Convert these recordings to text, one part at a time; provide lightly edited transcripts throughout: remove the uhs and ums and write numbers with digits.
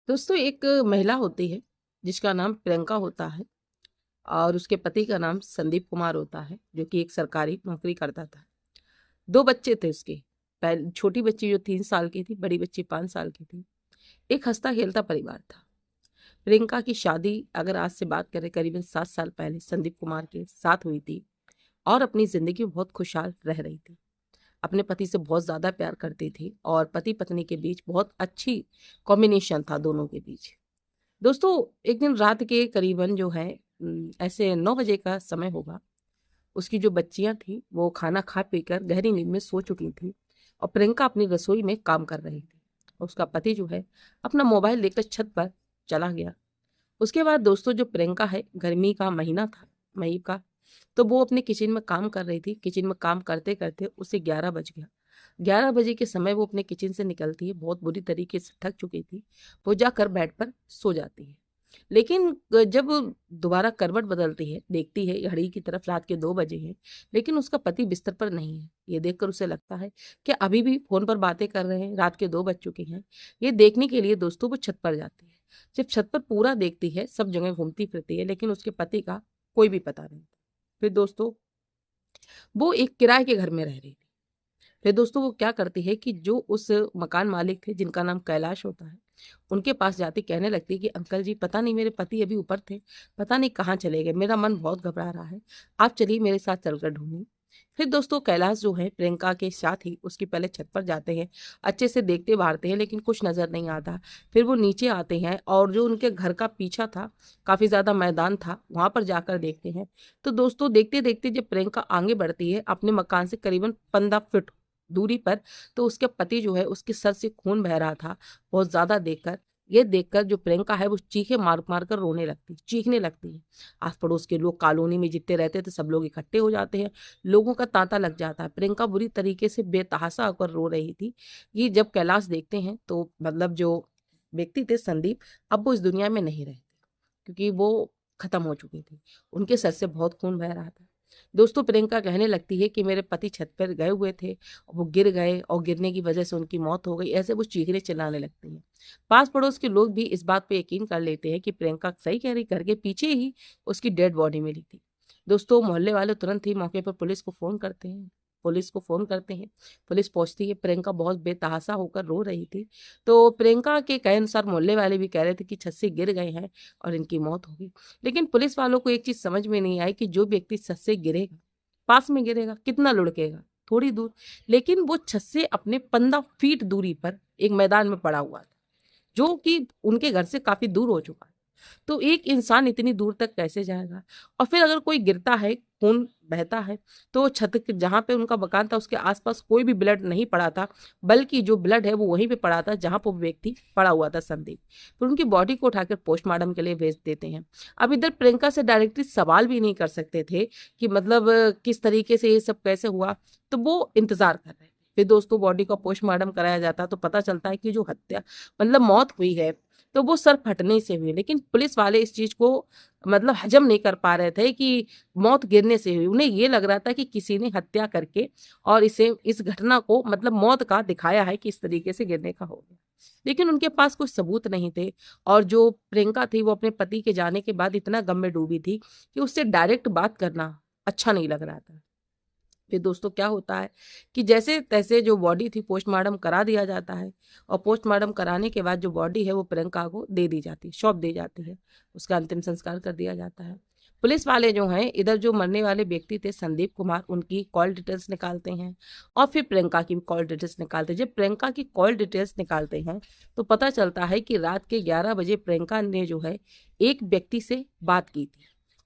दोस्तों एक महिला होती है जिसका नाम प्रियंका होता है और उसके पति का नाम संदीप कुमार होता है जो कि एक सरकारी नौकरी करता था। 2 बच्चे थे उसके। पहले छोटी बच्ची जो 3 साल की थी, बड़ी बच्ची 5 साल की थी। एक हँसता-खेलता परिवार था। प्रियंका की शादी अगर आज से बात करें करीबन 7 साल पहले संदीप कुमार के साथ हुई थी और अपनी ज़िंदगी में बहुत खुशहाल रह रही थी। अपने पति से बहुत ज़्यादा प्यार करती थी और पति-पत्नी के बीच बहुत अच्छी कॉम्बिनेशन था दोनों के बीच। दोस्तों एक दिन रात के करीबन जो है ऐसे 9 बजे का समय होगा। उसकी जो बच्चियां थी वो खाना खा पीकर गहरी नींद में सो चुकी थी और प्रियंका अपनी रसोई में काम कर रही थी। उसका पति जो है अपना मोबाइल लेकर छत पर चला गया। उसके बाद दोस्तों जो प्रियंका है, गर्मी का महीना था, मई का, तो वो अपने किचन में काम कर रही थी। किचन में काम करते करते उसे 11 बज गया। 11 बजे के समय वो अपने किचन से निकलती है, बहुत बुरी तरीके से थक चुकी थी। वो जाकर बेड पर सो जाती है। लेकिन जब वो दोबारा करवट बदलती है, देखती है घड़ी की तरफ, रात के 2 बजे हैं, लेकिन उसका पति बिस्तर पर नहीं है। ये देखकर उसे लगता है कि अभी भी फ़ोन पर बातें कर रहे हैं, रात के 2 बज चुके हैं। ये देखने के लिए दोस्तों वो छत पर जाती है। जब छत पर पूरा देखती है, सब जगह घूमती-फिरती है, लेकिन उसके पति का कोई भी पता नहीं। फिर दोस्तों वो एक किराए के घर में रह रही थी। फिर दोस्तों वो क्या करती है कि जो उस मकान मालिक थे जिनका नाम कैलाश होता है, उनके पास जाती, कहने लगती है कि अंकल जी पता नहीं मेरे पति अभी ऊपर थे, पता नहीं कहाँ चले गए, मेरा मन बहुत घबरा रहा है, आप चलिए मेरे साथ चलकर ढूँढें। फिर दोस्तों कैलाश जो है प्रियंका के साथ ही उसकी पहले छत पर जाते हैं, अच्छे से देखते-बारते हैं लेकिन कुछ नज़र नहीं आता। फिर वो नीचे आते हैं और जो उनके घर का पीछा था, काफ़ी ज़्यादा मैदान था, वहाँ पर जाकर देखते हैं। तो दोस्तों देखते-देखते जब प्रियंका आगे बढ़ती है अपने मकान से करीबन 15 फीट दूरी पर, तो उसके पति जो है उसके सर से खून बह रहा था बहुत ज़्यादा देखकर। ये देखकर जो प्रियंका है वो चीखें मार-मार कर रोने लगती, चीखने लगती है। आस-पड़ोस के लोग, कॉलोनी में जितने रहते थे सब लोग इकट्ठे हो जाते हैं। लोगों का तांता लग जाता है। प्रियंका बुरी तरीके से बेतहाशा होकर रो रही थी। ये जब कैलाश देखते हैं तो मतलब जो व्यक्ति थे संदीप, अब वो इस दुनिया में नहीं रहे, क्योंकि वो खत्म हो चुकी थी। उनके सर से बहुत खून बह रहा था। दोस्तों प्रियंका कहने लगती है कि मेरे पति छत पर गए हुए थे, वो गिर गए और गिरने की वजह से उनकी मौत हो गई। ऐसे वो चीखने चिल्लाने लगती हैं। पास-पड़ोस के लोग भी इस बात पे यकीन कर लेते हैं कि प्रियंका सही कह रही, घर के पीछे ही उसकी डेड बॉडी मिली थी। दोस्तों मोहल्ले वाले तुरंत ही मौके पर पुलिस को फ़ोन करते हैं। पुलिस को फ़ोन करते हैं, पुलिस पहुँचती है, प्रियंका बहुत बेतहाशा होकर रो रही थी। तो प्रियंका के कहे अनुसार मोहल्ले वाले भी कह रहे थे कि छत से गिर गए हैं और इनकी मौत हो गई। लेकिन पुलिस वालों को एक चीज़ समझ में नहीं आई कि जो व्यक्ति छत से गिरेगा, पास में गिरेगा, कितना लुढ़केगा? थोड़ी दूर। लेकिन वो छत से अपने 15 फीट दूरी पर एक मैदान में पड़ा हुआ था, जो कि उनके घर से काफ़ी दूर हो चुका है। तो एक इंसान इतनी दूर तक कैसे जाएगा? और फिर अगर कोई गिरता है, खून बहता है, तो छत के जहाँ पे उनका मकान था उसके आस-पास कोई भी ब्लड नहीं पड़ा था, बल्कि जो ब्लड है वो वहीं पे पड़ा था जहाँ पे वो व्यक्ति पड़ा हुआ था संदीप। फिर उनकी बॉडी को उठाकर पोस्टमार्टम के लिए भेज देते हैं। अब इधर प्रियंका से डायरेक्टली सवाल भी नहीं कर सकते थे कि मतलब किस तरीके से ये सब कैसे हुआ? तो वो इंतज़ार कर रहे थे। फिर दोस्तों बॉडी का पोस्टमार्टम कराया जाता है तो पता चलता है कि जो हत्या मतलब मौत हुई है तो वो सर फटने से हुई। लेकिन पुलिस वाले इस चीज़ को मतलब हज़म नहीं कर पा रहे थे कि मौत गिरने से हुई। उन्हें ये लग रहा था कि किसी ने हत्या करके और इस घटना को मतलब मौत का दिखाया है कि इस तरीके से गिरने का हो गया। लेकिन उनके पास कोई सबूत नहीं थे और जो प्रियंका थी वो अपने पति के जाने के बाद इतना गम में डूबी थी कि उससे डायरेक्ट बात करना अच्छा नहीं लग रहा था। फिर दोस्तों क्या होता है कि जैसे-तैसे जो बॉडी थी पोस्टमार्टम करा दिया जाता है और पोस्टमार्टम कराने के बाद जो बॉडी है वो प्रियंका को दे दी जाती है, सौंप दी जाती है। उसका अंतिम संस्कार कर दिया जाता है। पुलिस वाले जो हैं इधर जो मरने वाले व्यक्ति थे संदीप कुमार, उनकी कॉल डिटेल्स निकालते हैं और फिर प्रियंका की भी कॉल डिटेल्स निकालते हैं। जब प्रियंका की कॉल डिटेल्स निकालते हैं तो पता चलता है कि रात के 11 बजे प्रियंका ने जो है एक व्यक्ति से बात की थी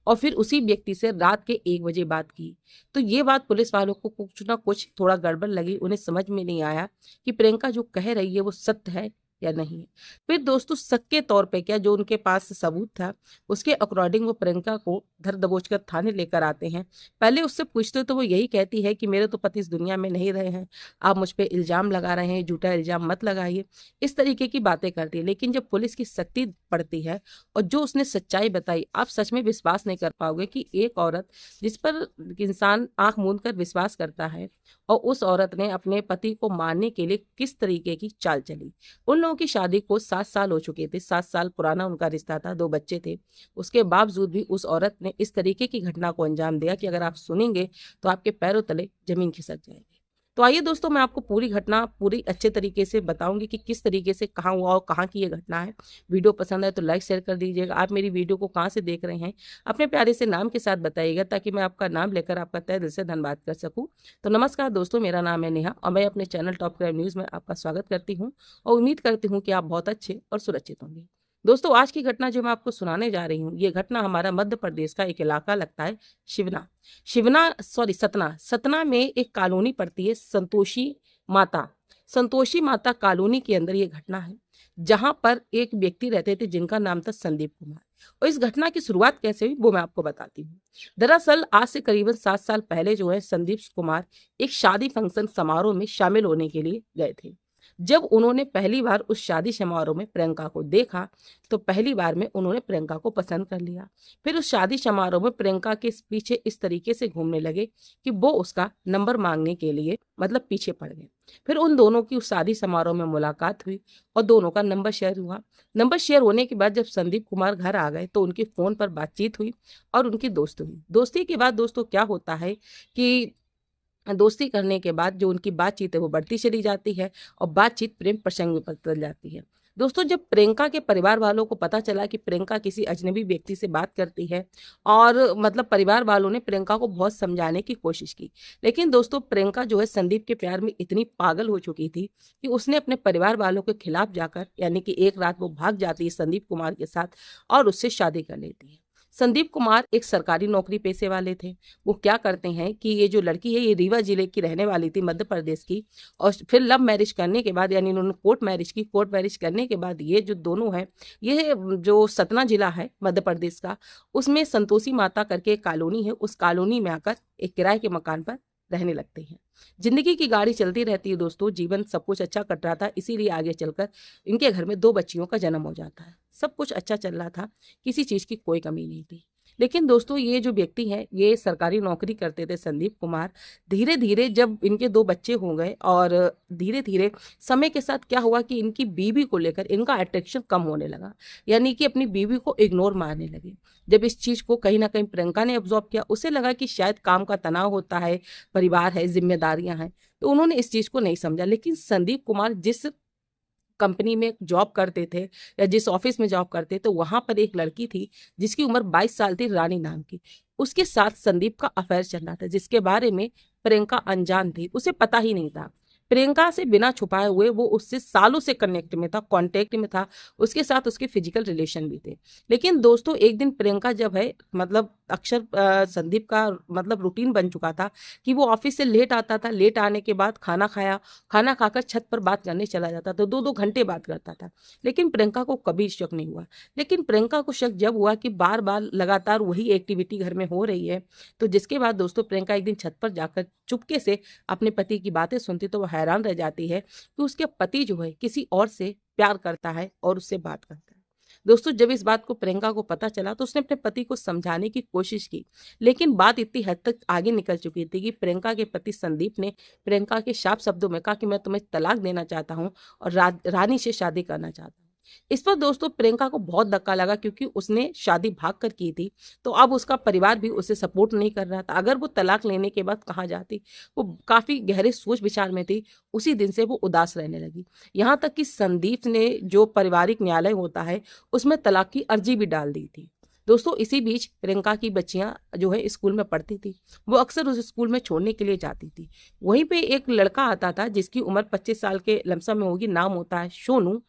और फिर उसी व्यक्ति से रात के 1 बजे बात की। तो ये बात पुलिस वालों को कुछ ना कुछ थोड़ा गड़बड़ लगी, उन्हें समझ में नहीं आया कि प्रियंका जो कह रही है वो सत्य है या नहीं है। फिर दोस्तों शक के तौर पे क्या जो उनके पास सबूत था, उसके अकॉर्डिंग वो प्रियंका को धर दबोच कर थाने लेकर आते हैं। पहले उससे पूछते तो वो यही कहती है कि मेरे तो पति इस दुनिया में नहीं रहे हैं, आप मुझ पे इल्ज़ाम लगा रहे हैं, झूठा इल्ज़ाम मत लगाइए। इस तरीके की बातें करती है। लेकिन जब पुलिस की सख्ती पड़ती है और जो उसने सच्चाई बताई, आप सच में विश्वास नहीं कर पाओगे कि एक औरत जिस पर इंसान आँख मूंद कर विश्वास करता है और उस औरत ने अपने पति को मारने के लिए किस तरीके की चाल चली। उन लोगों दोनों की शादी को 7 साल हो चुके थे, 7 साल पुराना उनका रिश्ता था, 2 बच्चे थे। उसके बावजूद भी उस औरत ने इस तरीके की घटना को अंजाम दिया कि अगर आप सुनेंगे तो आपके पैरों तले ज़मीन खिसक जाएगी। तो आइए दोस्तों, मैं आपको पूरी घटना पूरी अच्छे तरीके से बताऊँगी कि किस तरीके से कहाँ हुआ और कहाँ की ये घटना है। वीडियो पसंद आए तो लाइक शेयर कर दीजिएगा। आप मेरी वीडियो को कहाँ से देख रहे हैं, अपने प्यारे से नाम के साथ बताइएगा ताकि मैं आपका नाम लेकर आपका तहे दिल से धन्यवाद कर सकूँ। तो नमस्कार दोस्तों, मेरा नाम है नेहा और मैं अपने चैनल टॉप क्राइम न्यूज़ में आपका स्वागत करती हूँ और उम्मीद करती हूँ कि आप बहुत अच्छे और सुरक्षित होंगे। दोस्तों, आज की घटना जो मैं आपको सुनाने जा रही हूँ, ये घटना हमारा मध्य प्रदेश का एक इलाका लगता है शिवना। सतना में एक कॉलोनी पड़ती है माता संतोषी माता कॉलोनी के अंदर ये घटना है, जहां पर एक व्यक्ति रहते थे जिनका नाम था संदीप कुमार। और इस घटना की शुरुआत कैसे हुई वो मैं आपको बताती हूँ। दरअसल आज से करीबन 7 साल पहले जो है संदीप कुमार एक शादी फंक्शन समारोह में शामिल होने के लिए गए थे। जब उन्होंने पहली बार उस शादी समारोह में प्रियंका को देखा तो पहली बार में उन्होंने प्रियंका को पसंद कर लिया। फिर उस शादी समारोह में प्रियंका के पीछे इस तरीके से घूमने लगे कि वो उसका नंबर मांगने के लिए मतलब पीछे पड़ गए। फिर उन दोनों की उस शादी समारोह में मुलाकात हुई और दोनों का नंबर शेयर हुआ। नंबर शेयर होने के बाद जब संदीप कुमार घर आ गए तो उनके फोन पर बातचीत हुई और उनकी दोस्ती हुई। दोस्ती के बाद दोस्तों क्या होता है कि दोस्ती करने के बाद जो उनकी बातचीत है वो बढ़ती चली जाती है और बातचीत प्रेम प्रसंग में बदल जाती है। दोस्तों, जब प्रियंका के परिवार वालों को पता चला कि प्रियंका किसी अजनबी व्यक्ति से बात करती है और मतलब परिवार वालों ने प्रियंका को बहुत समझाने की कोशिश की, लेकिन दोस्तों प्रियंका जो है संदीप के प्यार में इतनी पागल हो चुकी थी कि उसने अपने परिवार वालों के खिलाफ जाकर यानी कि एक रात वो भाग जाती है संदीप कुमार के साथ और उससे शादी कर लेती है। संदीप कुमार एक सरकारी नौकरी पेशे वाले थे। वो क्या करते हैं कि ये जो लड़की है ये रीवा जिले की रहने वाली थी, मध्य प्रदेश की, और फिर लव मैरिज करने के बाद यानी उन्होंने कोर्ट मैरिज की। कोर्ट मैरिज करने के बाद ये जो दोनों हैं, ये जो सतना जिला है मध्य प्रदेश का, उसमें संतोषी माता करके एक कॉलोनी है, उस कॉलोनी में आकर एक किराए के मकान पर रहने लगते हैं। जिंदगी की गाड़ी चलती रहती है दोस्तों, जीवन सब कुछ अच्छा कट रहा था, इसीलिए आगे चलकर इनके घर में 2 बच्चियों का जन्म हो जाता है। सब कुछ अच्छा चल रहा था, किसी चीज की कोई कमी नहीं थी। लेकिन दोस्तों ये जो व्यक्ति है ये सरकारी नौकरी करते थे संदीप कुमार। धीरे धीरे जब इनके 2 बच्चे हो गए और धीरे धीरे समय के साथ क्या हुआ कि इनकी बीवी को लेकर इनका अट्रैक्शन कम होने लगा, यानी कि अपनी बीवी को इग्नोर मारने लगे। जब इस चीज को कहीं ना कहीं प्रियंका ने ऑब्जॉर्व किया, उसे लगा कि शायद काम का तनाव होता है, परिवार है, जिम्मेदारियां हैं, तो उन्होंने इस चीज को नहीं समझा। लेकिन संदीप कुमार जिस कंपनी में जॉब करते थे या जिस ऑफिस में जॉब करते तो वहां पर एक लड़की थी जिसकी उम्र 22 साल थी, रानी नाम की। उसके साथ संदीप का अफेयर चल रहा था जिसके बारे में प्रियंका अनजान थी, उसे पता ही नहीं था। प्रियंका से बिना छुपाए हुए वो उससे सालों से कनेक्ट में था, कांटेक्ट में था, उसके साथ उसके फिजिकल रिलेशन भी थे। लेकिन दोस्तों एक दिन प्रियंका जब है मतलब अक्सर संदीप का मतलब रूटीन बन चुका था कि वो ऑफिस से लेट आता था, लेट आने के बाद खाना खाया, खाना खाकर छत पर बात करने चला जाता था, 2-2 घंटे बात करता था। लेकिन प्रियंका को कभी शक नहीं हुआ। लेकिन प्रियंका को शक जब हुआ कि बार बार लगातार वही एक्टिविटी घर में हो रही है, तो जिसके बाद दोस्तों प्रियंका एक दिन छत पर जाकर चुपके से अपने पति की बातें सुनती तो वो हैरान रह जाती है कि उसके पति जो है किसी और से प्यार करता है और उससे बात करता है। दोस्तों जब इस बात को प्रियंका को पता चला तो उसने अपने पति को समझाने की कोशिश की, लेकिन बात इतनी हद तक आगे निकल चुकी थी कि प्रियंका के पति संदीप ने प्रियंका के साफ शब्दों में कहा कि मैं तुम्हें तलाक देना चाहता हूँ और रानी से शादी करना चाहता हूँ। इस पर दोस्तों प्रियंका को बहुत धक्का लगा क्योंकि उसने शादी भाग कर की थी, तो अब उसका परिवार भी उसे सपोर्ट नहीं कर रहा था। अगर वो तलाक लेने के बाद कहाँ जाती, वो काफी गहरे सोच विचार में थी। उसी दिन से वो उदास रहने लगी, यहाँ तक कि संदीप ने जो पारिवारिक न्यायालय होता है उसमें तलाक की अर्जी भी डाल दी थी। दोस्तों इसी बीच प्रियंका की बच्चियां जो है स्कूल में पढ़ती थी, वो अक्सर उस स्कूल में छोड़ने के लिए जाती थी। वहीं पे एक लड़का आता था जिसकी उम्र 25 साल के लमसम में होगी, नाम होता है सोनू।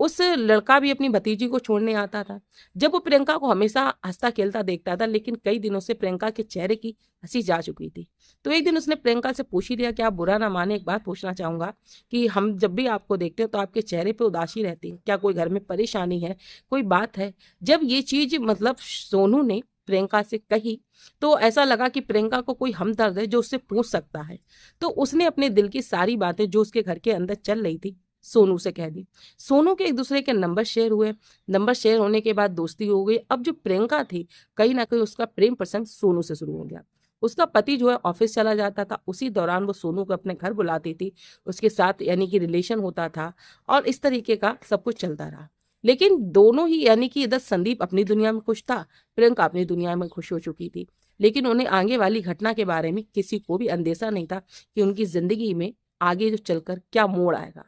उस लड़का भी अपनी भतीजी को छोड़ने आता था। जब वो प्रियंका को हमेशा हंसता खेलता देखता था, लेकिन कई दिनों से प्रियंका के चेहरे की हंसी जा चुकी थी। तो एक दिन उसने प्रियंका से पूछ ही लिया कि आप बुरा ना माने, एक बात पूछना चाहूंगा कि हम जब भी आपको देखते हो तो आपके चेहरे पे उदासी रहती है, क्या कोई घर में परेशानी है, कोई बात है? जब ये चीज मतलब सोनू ने प्रियंका से कही तो ऐसा लगा कि प्रियंका को कोई हमदर्द है जो उससे पूछ सकता है। तो उसने अपने दिल की सारी बातें जो उसके घर के अंदर चल रही थी सोनू से कह दी। सोनू के एक दूसरे के नंबर शेयर हुए, नंबर शेयर होने के बाद दोस्ती हो गई। अब जो प्रियंका थी कहीं ना कहीं उसका प्रेम प्रसंग सोनू से शुरू हो गया। उसका पति जो है ऑफिस चला जाता था, उसी दौरान वो सोनू को अपने घर बुलाती थी, उसके साथ यानी कि रिलेशन होता था और इस तरीके का सब कुछ चलता रहा। लेकिन दोनों ही यानी कि इधर संदीप अपनी दुनिया में खुश था, प्रियंका अपनी दुनिया में खुश हो चुकी थी। लेकिन उन्हें आगे वाली घटना के बारे में किसी को भी अंदेशा नहीं था कि उनकी जिंदगी में आगे जो चलकर क्या मोड़ आएगा।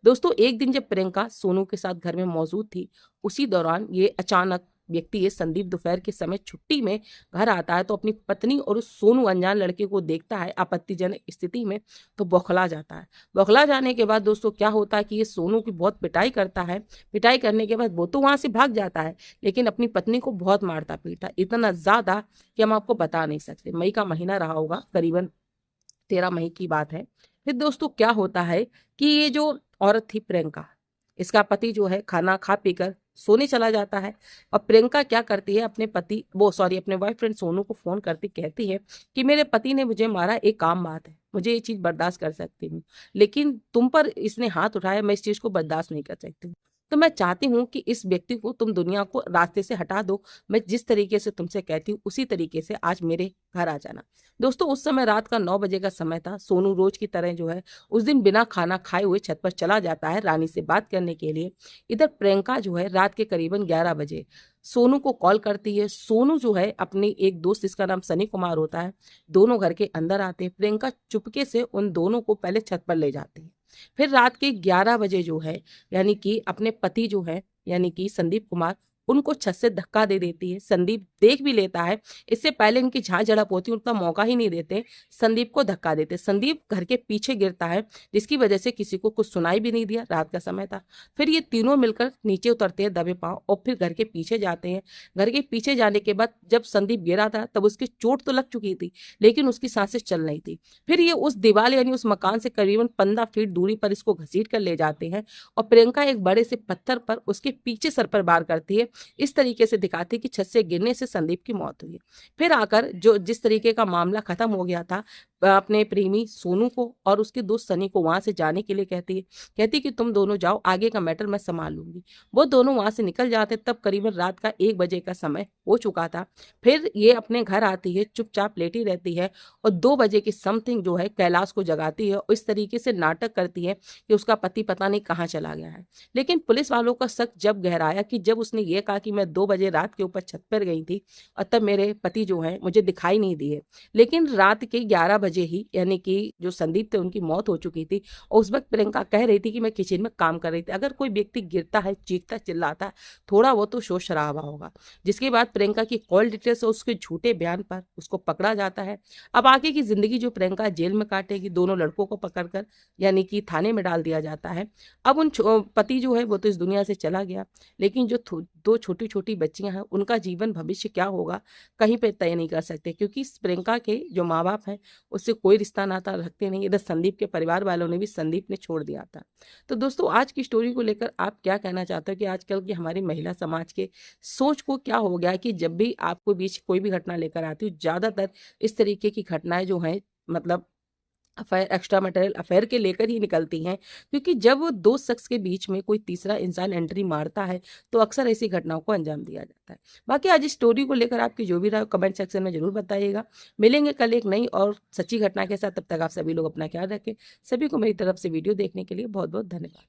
दोस्तों, एक दिन जब प्रियंका सोनू के साथ घर में मौजूद थी, उसी दौरान ये अचानक व्यक्ति ये संदीप दोपहर के समय छुट्टी में घर आता है तो अपनी पत्नी और उस सोनू अनजान लड़के को देखता है आपत्तिजनक स्थिति में, तो बौखला जाता है। बौखला जाने के बाद दोस्तों क्या होता है कि ये सोनू की बहुत पिटाई करता है। पिटाई करने के बाद वो तो वहां से भाग जाता है, लेकिन अपनी पत्नी को बहुत मारता पीटता, इतना ज्यादा कि हम आपको बता नहीं सकते। मई का महीना रहा होगा, करीबन 13 मई की बात है। फिर दोस्तों क्या होता है कि ये जो औरत थी प्रियंका, इसका पति जो है खाना खा पीकर सोने चला जाता है और प्रियंका क्या करती है, अपने बॉयफ्रेंड सोनू को फोन करती कहती है कि मेरे पति ने मुझे मारा, एक आम बात है, मुझे ये चीज बर्दाश्त कर सकती हूँ, लेकिन तुम पर इसने हाथ उठाया, मैं इस चीज को बर्दाश्त नहीं कर सकती हूँ। तो मैं चाहती हूँ कि इस व्यक्ति को तुम दुनिया को रास्ते से हटा दो। मैं जिस तरीके से तुमसे कहती हूँ उसी तरीके से आज मेरे घर आ जाना। दोस्तों, उस समय रात का 9 बजे का समय था। सोनू रोज की तरह जो है उस दिन बिना खाना खाए हुए छत पर चला जाता है रानी से बात करने के लिए। इधर प्रियंका जो है रात के करीबन 11 बजे सोनू को कॉल करती है। सोनू जो है अपनी एक दोस्त, जिसका नाम सनी कुमार होता है, दोनों घर के अंदर आते हैं। प्रियंका चुपके से उन दोनों को पहले छत पर ले जाती है। फिर रात के 11 बजे जो है यानी कि अपने पति जो है यानी कि संदीप कुमार, उनको छत से धक्का दे देती है। संदीप देख भी लेता है, इससे पहले इनकी झांझ झड़प होती है, उतना मौका ही नहीं देते, संदीप को धक्का देते। संदीप घर के पीछे गिरता है, जिसकी वजह से किसी को कुछ सुनाई भी नहीं दिया, रात का समय था। फिर ये तीनों मिलकर नीचे उतरते हैं दबे पांव और फिर घर के पीछे जाते हैं। घर के पीछे जाने के बाद जब संदीप गिरा था तब उसकी चोट तो लग चुकी थी, लेकिन उसकी सांसें चल रही थी। फिर ये उस दीवार यानी उस मकान से करीबन 15 फीट दूरी पर इसको घसीट कर ले जाते हैं और प्रियंका एक बड़े से पत्थर पर उसके पीछे सर पर वार करती है, इस तरीके से दिखाती कि छत से गिरने से संदीप की मौत हुई है। फिर आकर जो जिस तरीके का मामला खत्म हो गया था, अपने प्रेमी सोनू को और उसके दोस्त सनी को वहां से जाने के लिए कहती कि तुम दोनों जाओ, आगे का मैटर मैं संभाल लूंगी। वो दोनों वहां से निकल जाते, तब करीबन रात का 1 बजे का समय हो चुका था। फिर ये अपने घर आती है, चुपचाप लेटी रहती है और 2 बजे की समथिंग जो है कैलाश को जगाती है और इस तरीके से नाटक करती है कि उसका पति पता नहीं कहाँ चला गया है। लेकिन पुलिस वालों का शक जब गहराया कि जब उसने ये कहा कि मैं 2 बजे रात के ऊपर छत पर गई थी और तब मेरे पति जो है मुझे दिखाई नहीं दिए। लेकिन रात के 11 बजे ही यानी कि जो संदीप थे उनकी मौत हो चुकी थी और उस वक्त प्रियंका कह रही थी कि मैं किचन में काम कर रही थी। अगर कोई व्यक्ति गिरता है, चीखता चिल्लाता है, थोड़ा वो तो शोर शराबा होगा। जिसके बाद प्रियंका की कॉल डिटेल्स और उसके झूठे बयान पर उसको पकड़ा जाता है। अब आगे की जिंदगी जो प्रियंका जेल में काटेगी, दोनों लड़कों को पकड़कर यानी कि थाने में डाल दिया जाता है। अब पति जो है वो तो इस दुनिया से चला गया, लेकिन जो 2 छोटी छोटी बच्चियां हैं उनका जीवन भविष्य क्या होगा कहीं पे तय नहीं कर सकते, क्योंकि प्रियंका के जो माँ बाप हैं उससे कोई रिश्ता नाता रखते नहीं। इधर संदीप के परिवार वालों ने भी संदीप ने छोड़ दिया था। तो दोस्तों, आज की स्टोरी को लेकर आप क्या कहना चाहते हो कि आजकल की हमारी महिला समाज के सोच को क्या हो गया कि जब भी आपको बीच कोई भी घटना लेकर आती हूँ, ज्यादातर इस तरीके की घटनाएं जो हैं मतलब अफेयर, एक्स्ट्रा मटेरियल अफेयर के लेकर ही निकलती हैं, क्योंकि जब 2 शख्स के बीच में कोई तीसरा इंसान एंट्री मारता है तो अक्सर ऐसी घटनाओं को अंजाम दिया जाता है। बाकी आज इस स्टोरी को लेकर आपकी जो भी राय कमेंट सेक्शन में जरूर बताइएगा। मिलेंगे कल एक नई और सच्ची घटना के साथ, तब तक आप सभी लोग अपना ख्याल रखें। सभी को मेरी तरफ से वीडियो देखने के लिए बहुत बहुत धन्यवाद।